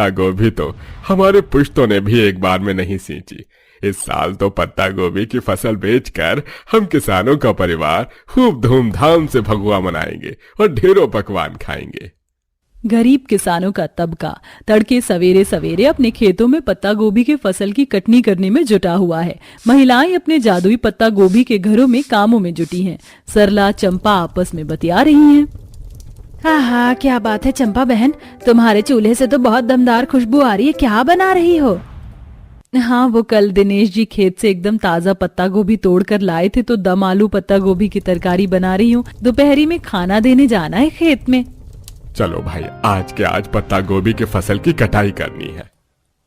पत्ता गोभी तो हमारे पुश्तों ने भी एक बार में नहीं सींची। इस साल तो पत्ता गोभी की फसल बेचकर हम किसानों का परिवार खूब धूमधाम से भगवा मनाएंगे और ढेरों पकवान खाएंगे। गरीब किसानों का तबका तड़के सवेरे सवेरे अपने खेतों में पत्ता गोभी की फसल की कटनी करने में जुटा हुआ है। महिलाएं अपने जादुई पत्ता गोभी के घरों में कामों में जुटी हैं। सरला चंपा आपस में बतिया रही हैं। हाँ, क्या बात है चंपा बहन, तुम्हारे चूल्हे से तो बहुत दमदार खुशबू आ रही है, क्या बना रही हो? हाँ, वो कल दिनेश जी खेत से एकदम ताजा पत्ता गोभी तोड़ कर लाए थे, तो दम आलू पत्ता गोभी की तरकारी बना रही हूँ। दोपहरी में खाना देने जाना है खेत में। चलो भाई, आज के आज पत्ता गोभी की फसल की कटाई करनी है।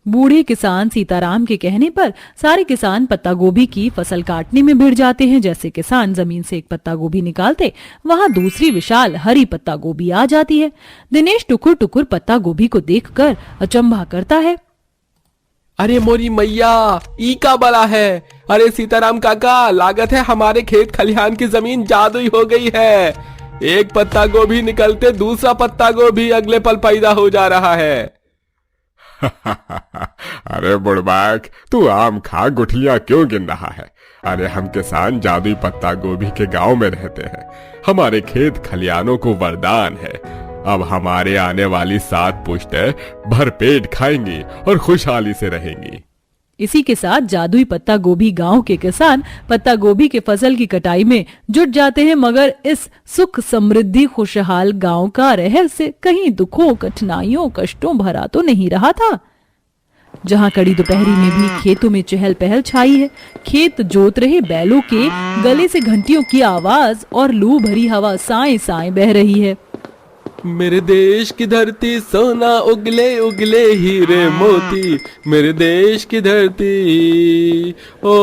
बूढ़े किसान सीताराम के कहने पर सारे किसान पत्ता गोभी की फसल काटने में भिड़ जाते हैं। जैसे किसान जमीन से एक पत्ता गोभी निकालते, वहाँ दूसरी विशाल हरी पत्ता गोभी आ जाती है। दिनेश टुकुर टुकुर पत्ता गोभी को देखकर अचंभा करता है। अरे मोरी मैया, ई का बड़ा है। अरे सीताराम काका, लागत है हमारे खेत खलिहान की जमीन जादुई हो गई है। एक पत्ता गोभी निकलते दूसरा पत्ता गोभी अगले पल पैदा हो जा रहा है। अरे बुड़बाक, तू आम खा गुठलियां क्यों गिन रहा है? अरे हम किसान जादुई पत्ता गोभी के गांव में रहते हैं। हमारे खेत खलियानों को वरदान है। अब हमारे आने वाली 7 पुश्तें भरपेट खाएंगी और खुशहाली से रहेंगी। इसी के साथ जादुई पत्ता गोभी गांव के किसान पत्ता गोभी के फसल की कटाई में जुट जाते हैं। मगर इस सुख समृद्धि खुशहाल गांव का रहस्य कहीं दुखों, कठिनाइयों, कष्टों भरा तो नहीं रहा था। जहां कड़ी दोपहरी में भी खेतों में चहल पहल छाई है। खेत जोत रहे बैलों के गले से घंटियों की आवाज और लू भरी हवा साए साए बह रही है। मेरे देश की धरती सोना उगले उगले हीरे मोती, मेरे देश की धरती ओ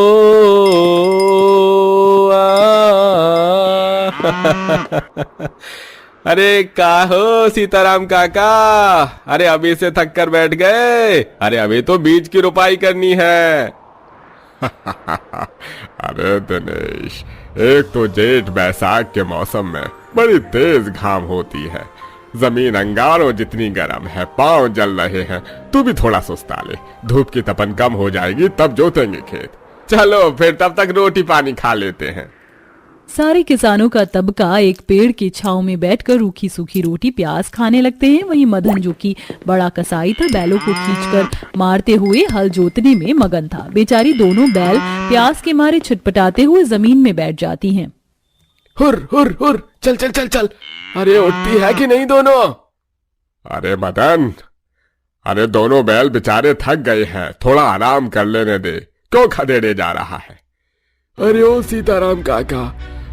अरे का हो सीताराम काका, अरे अभी से थक कर बैठ गए? अरे अभी तो बीज की रोपाई करनी है। अरे दिनेश, एक तो जेठ बैसाख के मौसम में बड़ी तेज घाम होती है। जमीन अंगारों जितनी गर्म है, पांव जल रहे हैं। तू भी थोड़ा सुस्ता ले, धूप की तपन कम हो जाएगी तब जोतेंगे खेत। चलो फिर तब तक रोटी पानी खा लेते हैं। सारे किसानों का तबका एक पेड़ की छांव में बैठकर रूखी सूखी रोटी प्याज खाने लगते हैं। वहीं मदन, जो कि बड़ा कसाई था, बैलों को खींचकर मारते हुए हल जोतने में मगन था। बेचारी दोनों बैल प्याज के मारे छटपटाते हुए जमीन में बैठ जाती हैं। हुर हुर हुर, चल चल चल चल। अरे उठती है कि नहीं दोनों? अरे मदन, अरे दोनों बैल बेचारे थक गए हैं, थोड़ा आराम कर लेने दे। क्यों खदेड़े जा रहा है? अरे ओ सीताराम काका,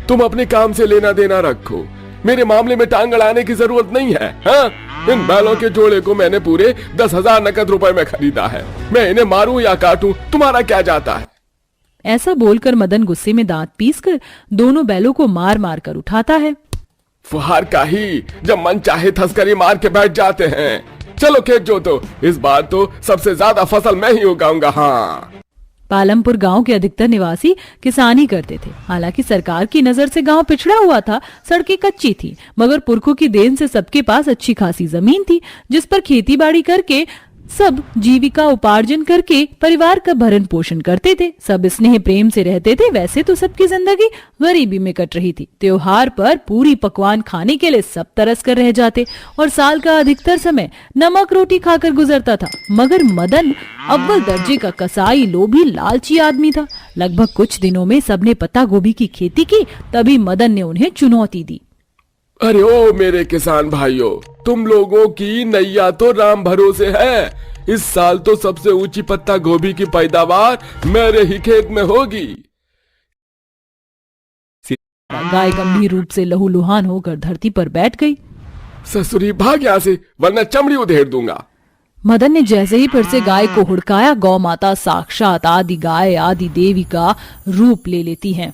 तुम अपने काम से लेना देना रखो। मेरे मामले में टांग अड़ाने की जरूरत नहीं है। हाँ? इन बैलों के जोड़े को मैंने पूरे 10,000 नकद रुपए में खरीदा है। मैं इन्हें मारूं या काटूं, तुम्हारा क्या जाता है? ऐसा बोलकर मदन गुस्से में दांत पीसकर दोनों बैलों को मार मार कर उठाता है। फुहार का ही जब मन चाहे थसकरी मार के बैठ जाते हैं। चलो खेत जोतो, इस बार तो सबसे ज्यादा फसल मैं ही उगाऊंगा। हाँ। पालमपुर गांव के अधिकतर निवासी किसानी करते थे। हालांकि सरकार की नजर से गांव पिछड़ा हुआ था, सड़कें कच्ची थी, मगर पुरखों की देन से सबके पास अच्छी खासी जमीन थी, जिस पर खेती बाड़ी करके सब जीविका उपार्जन करके परिवार का भरण पोषण करते थे। सब स्नेह प्रेम से रहते थे। वैसे तो सबकी जिंदगी गरीबी में कट रही थी। त्योहार पर पूरी पकवान खाने के लिए सब तरस कर रह जाते और साल का अधिकतर समय नमक रोटी खाकर गुजरता था। मगर मदन अव्वल दर्जे का कसाई, लोभी, लालची आदमी था। लगभग कुछ दिनों में सबने पत्ता गोभी की खेती की, तभी मदन ने उन्हें चुनौती दी। अरे ओ मेरे किसान भाइयों, तुम लोगों की नैया तो राम भरोसे है। इस साल तो सबसे ऊंची पत्ता गोभी की पैदावार मेरे ही खेत में होगी। गाय गंभीर रूप से लहूलुहान होकर धरती पर बैठ गई। ससुरी भाग यहाँ से, वरना चमड़ी उधेड़ दूंगा। मदन ने जैसे ही फिर से गाय को हुड़काया, गौ माता साक्षात आदि गाय आदि देवी का रूप ले लेती हैं।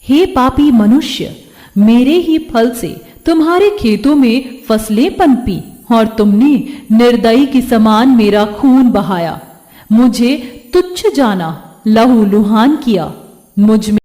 हे पापी मनुष्य, मेरे ही फल से तुम्हारे खेतों में फसलें पनपी और तुमने निर्दयी के समान मेरा खून बहाया, मुझे तुच्छ जाना, लहूलुहान किया। मुझ में